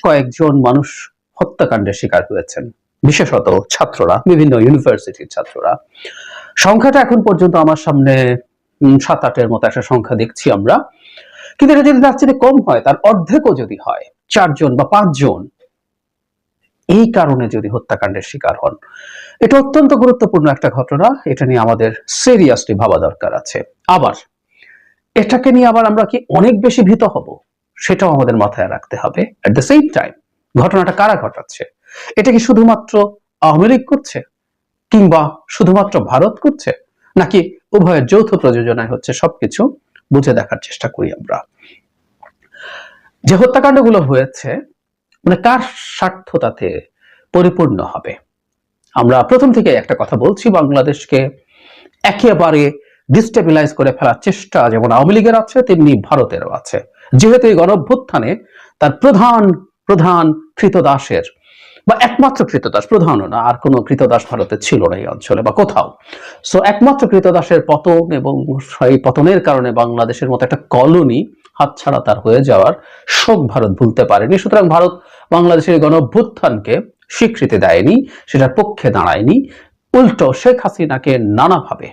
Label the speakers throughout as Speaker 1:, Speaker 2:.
Speaker 1: কয়েকজন মানুষ হত্যাকাণ্ডের শিকার হয়েছেন, বিশেষত ছাত্ররা, বিভিন্ন ইউনিভার্সিটির ছাত্ররা। সংখ্যাটা এখন পর্যন্ত আমার সামনে 7-8-এর মতো একটা সংখ্যা দেখছি আমরা, কিন্তু এটা যদি তার চেয়ে কম হয়, তার অর্ধেকও যদি হয়, 4 জন বা 5 জন এই কারণে যদি হত্যাকাণ্ডের শিকার হন, এটা অত্যন্ত গুরুত্বপূর্ণ একটা ঘটনা। এটা নিয়ে আমাদের সিরিয়াসলি ভাবা দরকার আছে। আবার এটাকে নিয়ে আবার আমরা কি অনেক বেশি ভীত হব, সেটাও আমাদের মাথায় রাখতে হবে। এট দ্য সেম টাইম, ঘটনাটা কারা ঘটাচ্ছে? এটা কি শুধুমাত্র আওয়ামী লীগ করছে, কিংবা শুধুমাত্র ভারত করছে, নাকি উভয়ের যৌথ প্রযোজনায় হচ্ছে? সবকিছু বুঝে দেখার চেষ্টা করি আমরা। যে হত্যাকাণ্ডগুলো হয়েছে, মানে কার স্বার্থ তাতে পরিপূর্ণ হবে? আমরা প্রথম থেকে একটা কথা বলছি, বাংলাদেশকে একেবারে ডিস্টেবিলাইজ করে ফেলার চেষ্টা যেমন আওয়ামী লীগের আছে, তেমনি ভারতেরও আছে। যেহেতু এই গণঅভ্যুত্থানে তার প্রধান কৃতদাসের, বা একমাত্র কৃতদাস, প্রধানও না, আর কোনো কৃতদাস ভারতে ছিল না এই অঞ্চলে বা কোথাও। সো একমাত্র কৃতদাসের পতন, এবং সেই পতনের কারণে বাংলাদেশের মতো একটা কলোনি হাতছাড়া তার হয়ে যাওয়ার শোক ভারত ভুলতে পারেনি। সুতরাং ভারত বাংলাদেশের গণঅভ্যুত্থানকে স্বীকৃতি দেয়নি, সেটার পক্ষে দাঁড়ায়নি। উল্টো শেখ হাসিনাকে নানাভাবে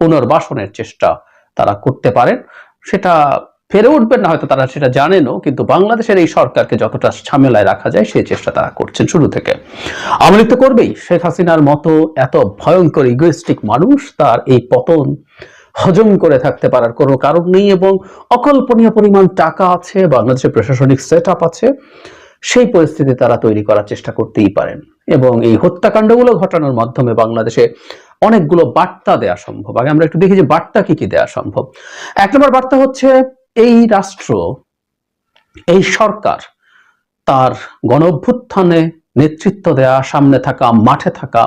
Speaker 1: পুনর্বাসনের চেষ্টা তারা করতে পারেন। সেটা ফেরে উঠবেন না হয়তো, তারা সেটা জানেনও, কিন্তু বাংলাদেশের এই সরকারকে যতটা ঝামেলায় রাখা যায় সেই চেষ্টা তারা করছেন শুরু থেকে। আওয়ামী লীগ তো করবেই। শেখ হাসিনার মতো এত ভয়ঙ্কর ইগোইস্টিক মানুষ, তার এই পতন হজম করে থাকতে পারার কোনো কারণ নেই, এবং অকল্পনীয় পরিমাণ টাকা আছে, বাংলাদেশের প্রশাসনিক সেট আপ আছে, সেই পরিস্থিতি তারা তৈরি করার চেষ্টা করতেই পারেন। এবং এই হত্যাকাণ্ডগুলো ঘটানোর মাধ্যমে বাংলাদেশে অনেকগুলো বার্তা দেওয়া সম্ভব। আগে আমরা একটু দেখি যে বার্তা কি কি দেওয়া সম্ভব। 1 নম্বর বার্তা হচ্ছে, এই রাষ্ট্র, এই সরকার তার গণঅভ্যুত্থানে নেতৃত্ব দেয়া, সামনে থাকা, মাঠে থাকা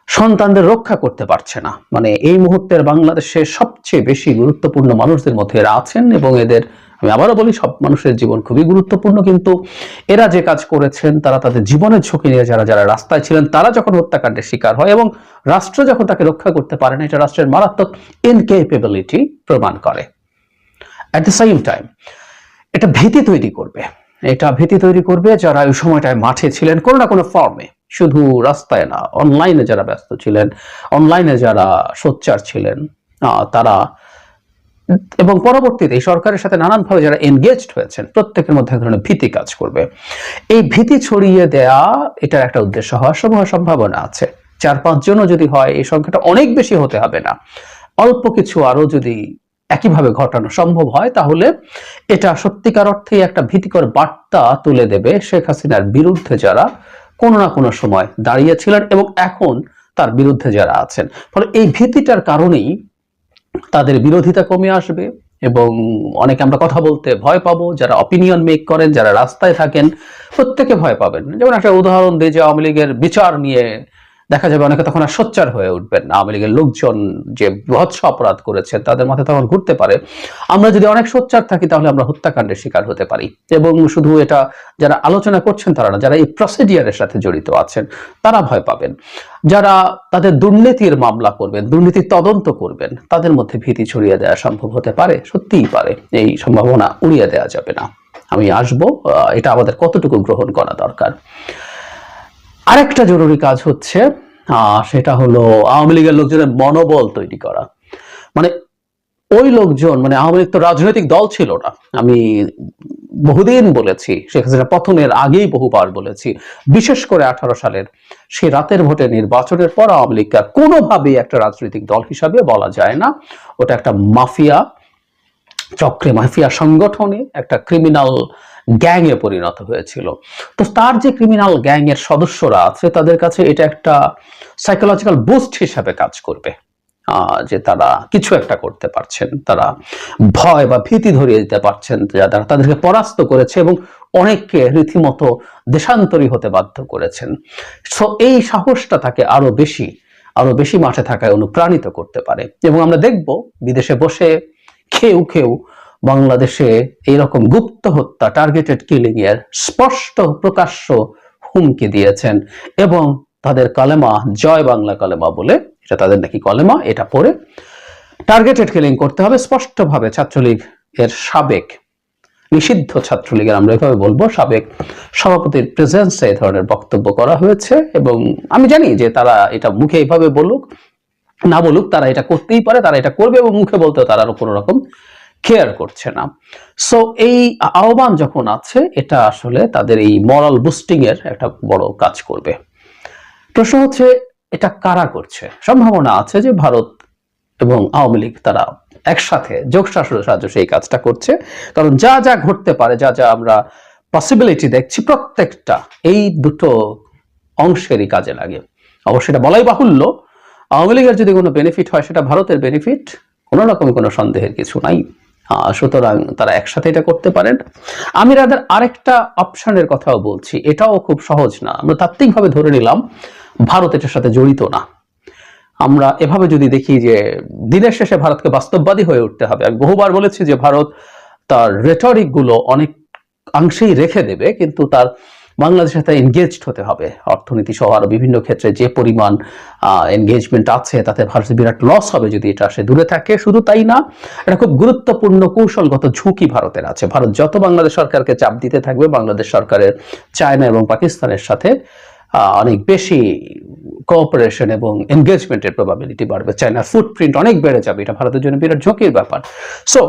Speaker 1: সন্তানদের রক্ষা করতে পারছে না। মানে এই মুহূর্তের বাংলাদেশের সবচেয়ে বেশি গুরুত্বপূর্ণ মানুষদের মধ্যে এরা আছেন, এবং এদের, আমি আবারও বলি, সব মানুষের জীবন খুবই গুরুত্বপূর্ণ, কিন্তু এরা যে কাজ করেছেন, তারা তাদের জীবনের ঝুঁকি নিয়ে যারা রাস্তায় ছিলেন, তারা যখন হত্যাকাণ্ডের শিকার হয় এবং রাষ্ট্র যখন তাকে রক্ষা করতে পারে না, এটা রাষ্ট্রের মারাত্মক ইনকেপেবিলিটি প্রমাণ করে। অ্যাট দ্য সেম টাইম এটা ভীতি তৈরি করবে। এটা ভীতি তৈরি করবে যারা ওই সময়টায় মাঠে ছিলেন কোনো না কোনো ফর্মে, শুধু রাস্তায় না, অনলাইনে যারা ব্যস্ত ছিলেন, অনলাইনে যারা সোচ্চার ছিলেন, তারা, এবং পরবর্তীতে এই সরকারের সাথে নানানভাবে যারা এনগেজড হয়েছেন, প্রত্যেকের মধ্যে এক ধরনের ভীতি কাজ করবে। এই ভীতি ছড়িয়ে দেয়া, এটার একটা উদ্দেশ্য হওয়ার সম্ভাবনা আছে। 4-5 জনও যদি হয়, এই সংখ্যাটা অনেক বেশি হতে হবে না। অল্প কিছু আরো যদি একইভাবে ঘটানো সম্ভব হয়, তাহলে এটা সত্যিকার অর্থে একটা ভীতিকর বার্তা তুলে দেবে শেখ হাসিনার বিরুদ্ধে যারা কোনো না কোনো সময় দাঁড়িয়েছিলেন এবং এখন তার বিরুদ্ধে যারা আছেন। ফলে এই ভীতিটার কারণেই তাদের বিরোধিতা কমে আসবে, এবং অনেকে আমরা কথা বলতে ভয় পাবো। যারা অপিনিয়ন মেক করেন, যারা রাস্তায় থাকেন, প্রত্যেকে ভয় পাবেন। যেমন একটা উদাহরণ দিয়ে, যে আওয়ামী লীগের বিচার নিয়ে দেখা যাবে অনেকে তখন আর সোচ্চার হয়ে উঠবেন না। আওয়ামী লীগের লোকজন যে বৃহৎ অপরাধ করেছেন, তাদের মাথায় তখন ঘুরতে পারে, আমরা যদি অনেক সোচ্চার থাকি তাহলে আমরা হত্যাকাণ্ডের শিকার হতে পারি। এবং শুধু এটা যারা আলোচনা করছেন তারা না, যারা এই প্রসিডিয়ারের সাথে জড়িত আছেন, তারা ভয় পাবেন। যারা তাদের দুর্নীতির মামলা করবেন, দুর্নীতির তদন্ত করবেন, তাদের মধ্যে ভীতি ছড়িয়ে দেওয়া সম্ভব হতে পারে, সত্যিই পারে। এই সম্ভাবনা উড়িয়ে দেওয়া যাবে না। আমি আসবো, এটা আমাদের কতটুকু গ্রহণ করা দরকার। আরেকটা জরুরি কাজ হচ্ছে, সেটা হলো আওয়ামী লীগের লোকজনের মনোবল তৈরি করা। মানে ওই লোকজন, মানে আওয়ামী লীগ তো রাজনৈতিক দল ছিল না। আমি বহুদিন বলেছি, শেখ হাসিনা পতনের আগেই বহুবার বলেছি, বিশেষ করে 18 সালের সেই রাতের ভোটে নির্বাচনের পর আওয়ামী লীগকে আর কোনোভাবেই একটা রাজনৈতিক দল হিসাবে বলা যায় না। ওটা একটা মাফিয়া চক্রে, মাফিয়া সংগঠনে, একটা ক্রিমিনাল গ্যাং এ পরিণত হয়েছিল। তো তার যে ক্রিমিনাল গ্যাং এর সদস্যরা আছে, তাদের কাছে এটা একটা সাইকোলজিক্যাল বুস্ট হিসাবে কাজ করবে, যে তারা কিছু একটা করতে পারছেন, তারা ভয় বা ভীতি ধরিয়ে দিতে পারছেন, যারা তাদেরকে পরাস্ত করেছে এবং অনেককে রীতিমতো দেশান্তরী হতে বাধ্য করেছেন। সো এই সাহসটা তাকে আরো বেশি মাঠে থাকায় অনুপ্রাণিত করতে পারে। এবং আমরা দেখব বিদেশে বসে কেউ বাংলাদেশে এইরকম গুপ্ত হত্যা, টার্গেটেড কিলিং এর স্পষ্ট প্রকাশ্য হুমকি দিয়েছেন, এবং তাদের কালেমা জয় বাংলা কালেমা বলে, এটা তাদের নাকি কলেমা, এটা পড়ে টার্গেটেড কিলিং করতে হবে স্পষ্টভাবে। ছাত্রলীগ এর সাবেক নিষিদ্ধ ছাত্রলীগের আমরা এভাবে বলবো সাবেক সভাপতির প্রেজেন্সে এই ধরনের বক্তব্য করা হয়েছে। এবং আমি জানি যে তারা এটা মুখে এইভাবে বলুক না বলুক, তারা এটা করতেই পারে, তারা এটা করবে এবং মুখে বলতেও তারা কোনো রকম কেয়ার করছে না। সো এই আহ্বান যখন আছে, এটা আসলে তাদের এই মরাল বুস্টিং এর একটা বড় কাজ করবে। প্রশ্ন হচ্ছে এটা কারা করছে? সম্ভাবনা আছে যে ভারত এবং আওয়ামী লীগ তারা একসাথে যোগসাজশের সাহায্যে সেই কাজটা করছে। কারণ যা যা ঘটতে পারে, যা যা আমরা পসিবিলিটি দেখছি, প্রত্যেকটা এই দুটো অংশেরই কাজে লাগে। অবশ্যই এটা বলাই বাহুল্য, আওয়ামী লীগের যদি কোনো বেনিফিট হয় সেটা ভারতের বেনিফিট, কোনো রকম কোনো সন্দেহের কিছু নাই। সুতরাং তারা একসাথে এটা করতে পারেন। আমি তাদের আরেকটা অপশনের কথাও বলছি, এটাও খুব সহজ না। আমরা তাত্ত্বিকভাবে ধরে নিলাম ভারত এটার সাথে জড়িত না। আমরা এভাবে যদি দেখি যে দিনের শেষে ভারতকে বাস্তববাদী হয়ে উঠতে হবে। আমি বহুবার বলেছি যে ভারত তার রেটরিক গুলো অনেক অংশেই রেখে দেবে, কিন্তু তার বাংলাদেশের সাথে এনগেজড হতে হবে। অর্থনীতি সহ আরো বিভিন্ন ক্ষেত্রে যে পরিমাণ এনগেজমেন্ট আছে, তাতে ভারতের বিরাট লস হবে যদি এটা সে দূরে থাকে। শুধু তাই না, এটা খুব গুরুত্বপূর্ণ কৌশলগত ঝুঁকি ভারতের আছে। ভারত যত বাংলাদেশ সরকারকে চাপ দিতে থাকবে, বাংলাদেশ সরকারের চায়না এবং পাকিস্তানের সাথে অনেক বেশি কোঅপারেশন এবং এনগেজমেন্টের প্রবাবিলিটি বাড়বে। চায়নার ফুটপ্রিন্ট অনেক বেড়ে যাবে, এটা ভারতের জন্য বিরাট ঝুঁকির ব্যাপার। সো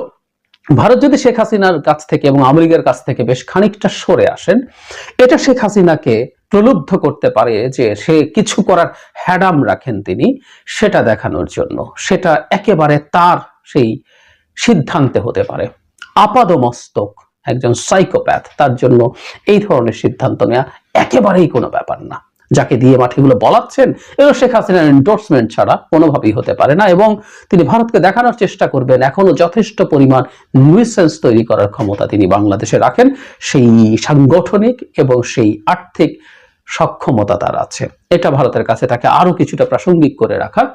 Speaker 1: ভারত যদি শেখ হাসিনার কাছ থেকে এবং আওয়ামী লীগের কাছ থেকে বেশ খানিকটা সরে আসেন, এটা শেখ হাসিনাকে প্রলুব্ধ করতে পারে যে সে কিছু করার হ্যাডাম রাখেন তিনি, সেটা দেখানোর জন্য। সেটা একেবারে তার সেই সিদ্ধান্তে হতে পারে। আপাদমস্তক একজন সাইকোপ্যাথ, তার জন্য এই ধরনের সিদ্ধান্ত নেওয়া একেবারেই কোনো ব্যাপার না। যাকে দিয়ে মাটিগুলো বলাচ্ছেন, এগুলো শেখ হাসিনার এন্ডোর্সমেন্ট ছাড়া কোনোভাবেই হতে পারে না। এবং তিনি ভারতকে দেখানোর চেষ্টা করবেন এখনো যথেষ্ট পরিমাণ নিউসেন্স তৈরি করার ক্ষমতা তিনি বাংলাদেশে রাখেন। সেই সাংগঠনিক এবং সেই আর্থিক সক্ষমতা তার আছে। এটা ভারতের কাছে তাকে আরো কিছুটা প্রাসঙ্গিক করে রাখার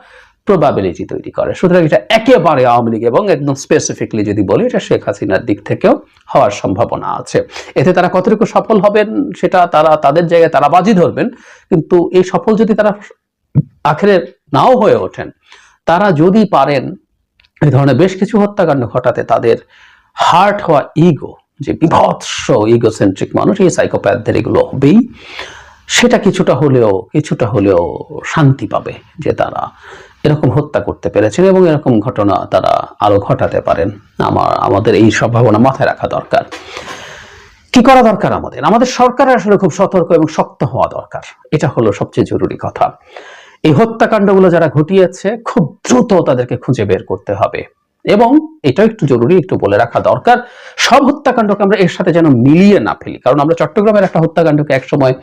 Speaker 1: প্রবাবিলিটি তৈরি করে। সুতরাং এটা একেবারে আওয়ামী লীগ এবং একদম স্পেসিফিকলি যদি বলি, এটা শেখ হাসিনার দিক থেকেও হওয়ার সম্ভাবনা আছে। এতে তারা কতটুকু সফল হবেন সেটা তারা তাদের জায়গায় তারা বাজি ধরবেন। কিন্তু এই সফল যদি তারা আখেরে নাও হয়ে ওঠেন, তারা যদি পারেন এই ধরনের বেশ কিছু হত্যাকাণ্ড ঘটাতে, তাদের হার্ট হওয়া ইগো, যে বিভৎস ইগোসেন্ট্রিক মানুষ, এই সাইকোপ্যাথদের এগুলো হবেই, সেটা কিছুটা হলেও শান্তি পাবে যে তারা এরকম হত্যা করতে পেরেছেন এবং এরকম ঘটনা তারা আরো ঘটাতে পারেন। আমাদের এই সম্ভাবনা মাথায় রাখা দরকার। কি করা দরকার? আমাদের সরকারের আসলে খুব সতর্ক এবং শক্ত হওয়া দরকার। এটা হলো সবচেয়ে জরুরি কথা। এই হত্যাকাণ্ডগুলো যারা ঘটিয়েছে, খুব দ্রুত তাদেরকে খুঁজে বের করতে হবে। এবং এটাও একটু জরুরি, একটু বলে রাখা দরকার, সব হত্যাকাণ্ডকে আমরা এর সাথে যেন মিলিয়ে না ফেলি। কারণ আমরা চট্টগ্রামের একটা হত্যাকাণ্ডকে একসময়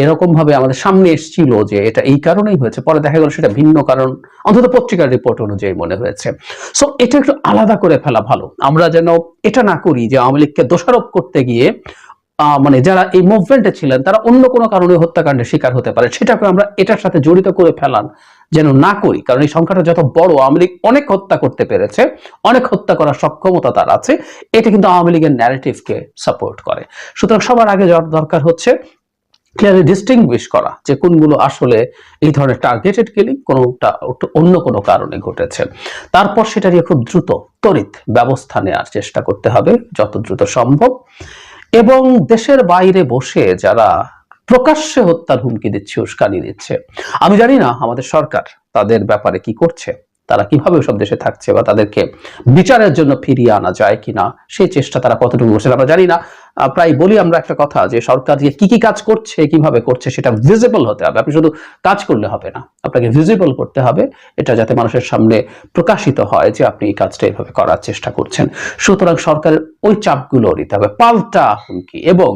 Speaker 1: এরকম ভাবে আমাদের সামনে এসেছিল যে এটা এই কারণেই হয়েছে, পরে দেখা গেল সেটা ভিন্ন কারণ, অন্তত পত্রিকার রিপোর্ট অনুযায়ী মনে হয়েছে। সো এটা একটু আলাদা করে ফেলা ভালো। আমরা যেন এটা না করি যে আওয়ামী লীগকে দোষারোপ করতে গিয়ে মানে যারা এই মুভমেন্টে ছিলেন তারা অন্য কোনো কারণে হত্যাকাণ্ডের শিকার হতে পারে, সেটাকে আমরা এটার সাথে জড়িত করে ফেলান যেন না করি। কারণ এই সংখ্যাটা যত বড়, আওয়ামী লীগ অনেক হত্যা করতে পেরেছে, অনেক হত্যা করার সক্ষমতা তার আছে, এটা কিন্তু আওয়ামী লীগের ন্যারেটিভকে সাপোর্ট করে। সুতরাং সবার আগে দরকার হচ্ছে ক্লিয়ারলি ডিস্টিংগুইশ করা যে কোনগুলো আসলে এই ধরনের টার্গেটেড কিলিং, কোনটা অন্য কোনো কারণে ঘটেছে। তারপর সেটা নিয়ে খুব দ্রুত তড়িৎ ব্যবস্থা নেওয়ার চেষ্টা করতে হবে যত দ্রুত সম্ভব। এবং দেশের বাইরে বসে যারা প্রকাশ্যে হত্যার হুমকি দিচ্ছে, উস্কানি দিচ্ছে, আমি জানি না আমাদের সরকার তাদের ব্যাপারে কি করছে, তারা কিভাবে সব দেশে থাকছে, বা তাদেরকে বিচারের জন্য ফিরিয়ে আনা যায় কিনা সেই চেষ্টা তারা কতটুকু করছে আমরা জানি না। প্রায় বলি আমরা একটা কথা যে সরকার যে কি কি কাজ করছে, কিভাবে করছে, সেটা ভিজিবল হতে হবে। আপনি শুধু কাজ করলে হবে না, আপনাকে ভিজিবল করতে হবে, এটা যাতে মানুষের সামনে প্রকাশিত হয় যে আপনি এই কাজটা এইভাবে করার চেষ্টা করছেন। সুতরাং সরকারের ওই চাপগুলো নিতে হবে, পাল্টা হুমকি। এবং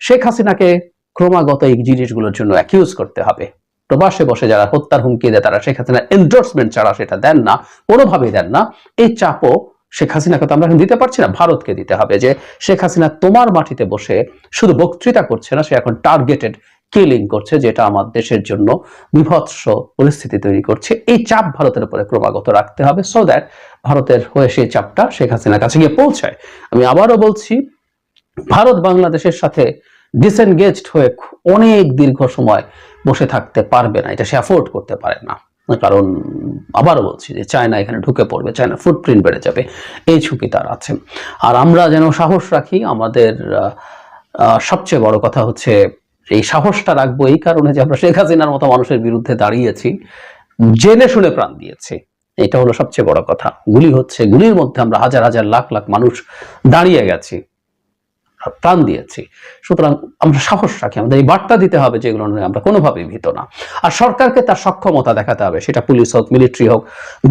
Speaker 1: শেখ হাসিনাকে ক্রমাগত এই জিনিসগুলোর জন্য অ্যাকিউজ করতে হবে। প্রবাসে বসে যারা হত্যার হুমকি দেয় তারা শেখ হাসিনার এন্ডোর্সমেন্ট ছাড়া সেটা দেন না, কোনোভাবেই দেন না। এই চাপও শেখ হাসিনাকে তো আমরা এখন দিতে পারছি না, ভারতকে দিতে হবে যে শেখ হাসিনা তোমার মাটিতে বসে শুধু বক্তৃতা করছে না, সে এখন টার্গেটেড কিলিং করছে, যেটা আমার দেশের জন্য বিভৎস পরিস্থিতি তৈরি করছে। এই চাপ ভারতের উপরে ক্রমাগত রাখতে হবে, সো দ্যাট ভারতের হয়ে সেই চাপটা শেখ হাসিনার কাছে গিয়ে পৌঁছায়। আমি আবারও বলছি, ভারত বাংলাদেশের সাথে ডিসএনগেজড হয়ে অনেক দীর্ঘ সময় বসে থাকতে পারবে না, এটা সে অ্যাফোর্ড করতে পারে না। কারণ আবারও বলছি যে চায়না এখানে ঢুকে পড়বে, চায়না ফুটপ্রিন্ট বেড়ে যাবে, এই ঝুঁকি তার আছে। আর আমরা যেন সাহস রাখি, আমাদের সবচেয়ে বড় কথা হচ্ছে এই সাহসটা রাখবো এই কারণে যে আমরা শেখ হাসিনার মতো মানুষের বিরুদ্ধে দাঁড়িয়েছি, জেনে শুনে প্রাণ দিয়েছি, এটা হলো সবচেয়ে বড় কথা। গুলি হচ্ছে, গুলির মধ্যে আমরা হাজার হাজার লাখ লাখ মানুষ দাঁড়িয়ে গেছি, প্রাণ দিয়েছি। সুতরাং আমরা সাহস রাখি, আমাদের এই বার্তা দিতে হবে যেগুলো নিয়ে আমরা কোনোভাবেই ভীত না। আর সরকারকে তার সক্ষমতা দেখাতে হবে, সেটা পুলিশ হোক, মিলিটারি হোক,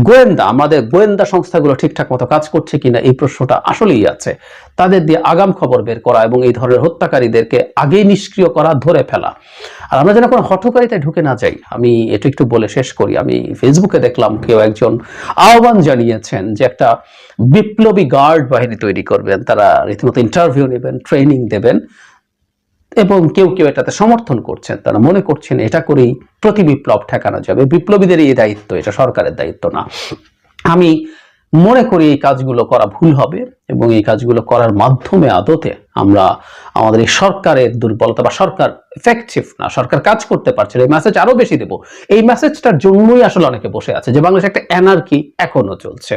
Speaker 1: গোয়েন্দা, আমাদের গোয়েন্দা সংস্থাগুলো ঠিকঠাক মতো কাজ করছে কিনা এই প্রশ্নটা আসলেই আছে। তাদের দিয়ে আগাম খবর বের করা এবং এই ধরনের হত্যাকারীদেরকে আগেই নিষ্ক্রিয় করা, ধরে ফেলা। আর আমরা যেন কোনো হঠকারিতায় ঢুকে না যাই। আমি এটা একটু বলে শেষ করি। আমি ফেসবুকে দেখলাম কেউ একজন আহ্বান জানিয়েছেন যে একটা বিপ্লবী গার্ড বাহিনী তৈরি করবেন, তারা রীতিমতো ইন্টারভিউ নেবেন, ট্রেনিং দেবেন, এবং কেউ কেউ এটাতে সমর্থন করছেন। তারা মনে করছেন এটা করেই প্রতি বিপ্লব ঠেকানো যাবে। বিপ্লবীদের এই দায়িত্ব, এটা সরকারের দায়িত্ব না। আমি মনে করি এই কাজগুলো করা ভুল হবে, এবং এই কাজগুলো করার মাধ্যমে আদতে আমরা আমাদের এই সরকারের দুর্বলতা, বা সরকার এফেক্টিভ না, সরকার কাজ করতে পারছে না, এই মেসেজ আরো বেশি দেব। এই মেসেজটার জন্যই আসলে অনেকে বসে আছে যে বাংলাদেশে একটা অ্যানার্কি এখনো চলছে।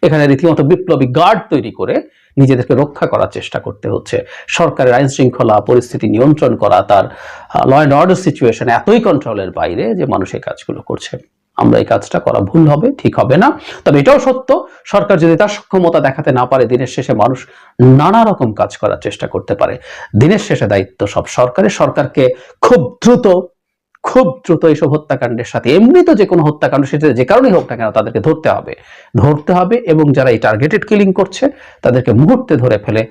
Speaker 1: এখানে রীতিমতো বিপ্লবী গার্ড তৈরি করে নিজেদেরকে রক্ষা করার চেষ্টা করতে হচ্ছে। সরকারের আইন শৃঙ্খলা পরিস্থিতি নিয়ন্ত্রণ করা, তার ল অ্যান্ড অর্ডার সিচুয়েশন এতই কন্ট্রোলের বাইরে যে মানুষ এই কাজগুলো করছে। আমরা এই কাজটা করা ভুল হবে, ঠিক হবে না। তবে এটাও সত্য, সরকার যদি তার সক্ষমতা দেখাতে না পারে, দিনের শেষে মানুষ নানা রকম কাজ করার চেষ্টা করতে পারে। দিনের শেষে দায়িত্ব সব সরকারের। সরকারকে খুব দ্রুত এইসব হত্যাকাণ্ডের সাথে, এমনি তো যে কোনো হত্যাকাণ্ড, সেটা যে কারণেই হোক না কেন, তাদেরকে ধরতে হবে এবং যারা এই টার্গেটেড কিলিং করছে তাদেরকে মুহূর্তে ধরে ফেলে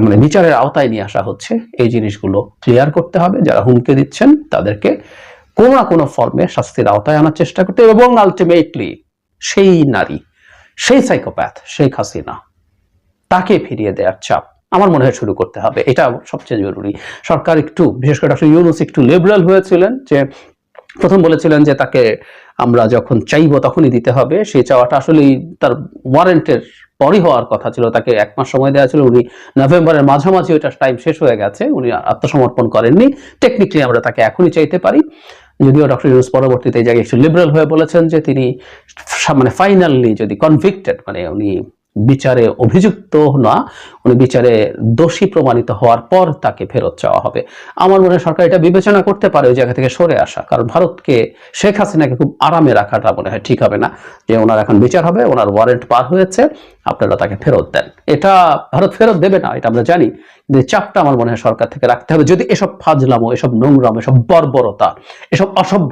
Speaker 1: মানে বিচারের আওতায় নিয়ে আসা হচ্ছে, এই জিনিসগুলো ক্লিয়ার করতে হবে। যারা হুমকি দিচ্ছেন তাদেরকে কোনো না কোনো ফর্মে শাস্তির আওতায় আনার চেষ্টা করতে হবে, এবং আলটিমেটলি সেই নারী, সেই সাইকোপ্যাথ শেখ হাসিনা, তাকে ফিরিয়ে দেওয়ার চাপ আমার মনে হয় শুরু করতে হবে। এটা সবচেয়ে জরুরি। সরকার একটু, বিশেষ করে ডক্টর ইউনূস একটু লিবারাল হয়েছিলেন, যে প্রথম বলেছিলেন যে তাকে আমরা যখন চাইবো তখনই দিতে হবে। সেই চাওয়াটা আসলেই তার ওয়ারেন্টের পরই হওয়ার কথা ছিল, তাকে 1 মাস সময় দেওয়া ছিল। উনি নভেম্বরের মাঝামাঝি ওইটা টাইম শেষ হয়ে গেছে, উনি আত্মসমর্পণ করেননি। টেকনিক্যালি আমরা তাকে এখনই চাইতে পারি, যদিও ডক্টর ইউনূস পরবর্তীতে এই জায়গায় একটু লিবারাল হয়ে বলেছেন যে তিনি মানে ফাইনালি যদি কনভিক্টেড, মানে উনি বিচারে অভিযুক্ত না, উনি বিচারে দোষী প্রমাণিত হওয়ার পর তাকে ফেরত চাওয়া হবে। আমার মনে হয় সরকার এটা বিবেচনা করতে পারে ওই জায়গা থেকে সরে আসা, কারণ ভারতকে, শেখ হাসিনাকে খুব আরামে রাখাটা মনে হয় ঠিক হবে না। যে ওনার এখন বিচার হবে, ওনার ওয়ারেন্ট পার হয়েছে, আপনারা তাকে ফেরত দেন। এটা ভারত ফেরত দেবে না, এটা আমরা জানি, কিন্তু চাপটা আমার মনে হয় সরকার থেকে রাখতে হবে, যদি এসব ফাজলামো, এসব নোংরামো, এসব বর্বরতা, এসব অসভ্য